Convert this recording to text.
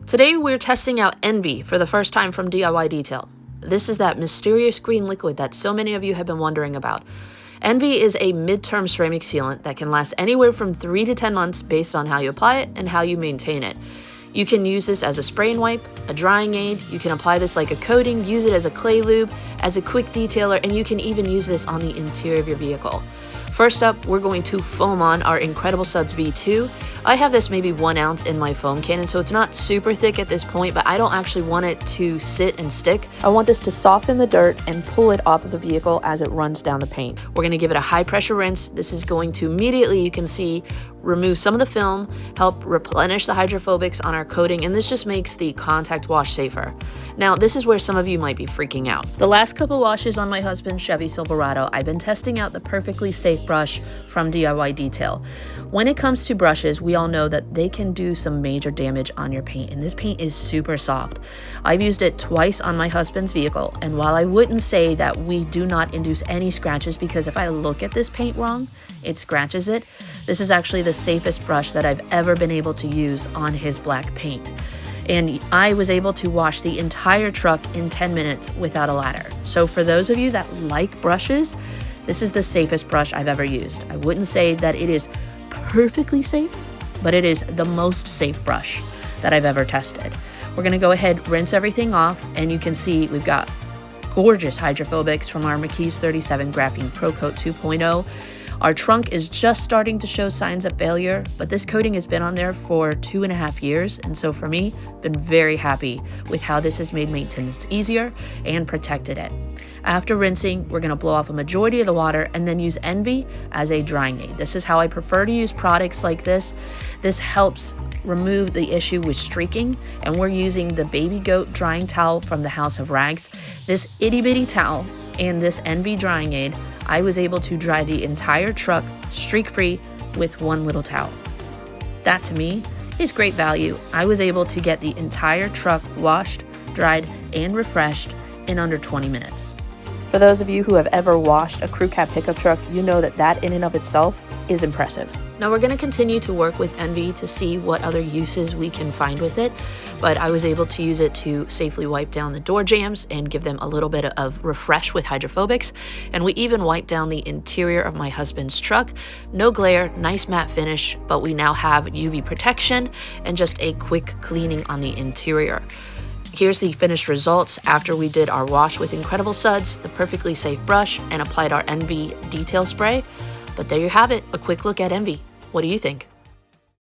Today we're testing out Envie for the first time from DIY Detail. This is that mysterious green liquid that so many of you have been wondering about. Envie is a mid-term ceramic sealant that can last anywhere from 3 to 10 months based on how you apply it and how you maintain it. You can use this as a spray and wipe, a drying aid, you can apply this like a coating, use it as a clay lube, as a quick detailer, and you can even use this on the interior of your vehicle. First up, we're going to foam on our incredible Suds V2. I have this maybe 1 ounce in my foam cannon, so it's not super thick at this point, but I don't actually want it to sit and stick. I want this to soften the dirt and pull it off of the vehicle as it runs down the paint. We're gonna give it a high pressure rinse. This is going to immediately, you can see, remove some of the film, help replenish the hydrophobics on our coating, and this just makes the contact wash safer. Now, this is where some of you might be freaking out. The last couple washes on my husband's Chevy Silverado, I've been testing out the perfectly safe brush from DIY Detail. When it comes to brushes, we all know that they can do some major damage on your paint, and this paint is super soft. I've used it twice on my husband's vehicle, and while I wouldn't say that we do not induce any scratches, because if I look at this paint wrong, it scratches it, this is actually the safest brush that I've ever been able to use on his black paint. And I was able to wash the entire truck in 10 minutes without a ladder. So for those of you that like brushes, this is the safest brush I've ever used. I wouldn't say that it is perfectly safe, but it is the most safe brush that I've ever tested. We're gonna go ahead, rinse everything off, and you can see we've got gorgeous hydrophobics from our McKee's 37 Graphene Pro Coat 2.0. Our trunk is just starting to show signs of failure, but this coating has been on there for 2.5 years, and so for me, been very happy with how this has made maintenance easier and protected it. After rinsing, we're gonna blow off a majority of the water and then use Envie as a drying aid. This is how I prefer to use products like this. This helps remove the issue with streaking, and we're using the Baby Goat drying towel from the House of Rags. This itty bitty towel and this Envie drying aid, I was able to dry the entire truck streak-free with one little towel. That to me is great value. I was able to get the entire truck washed, dried, and refreshed in under 20 minutes. For those of you who have ever washed a crew cab pickup truck, you know that that in and of itself is impressive. Now we're going to continue to work with Envie to see what other uses we can find with it, but I was able to use it to safely wipe down the door jambs and give them a little bit of refresh with hydrophobics, and we even wiped down the interior of my husband's truck. No glare, nice matte finish, but we now have UV protection and just a quick cleaning on the interior. Here's the finished results after we did our wash with incredible Suds, the perfectly safe brush, and applied our Envie detail spray. But there you have it, a quick look at Envie. What do you think?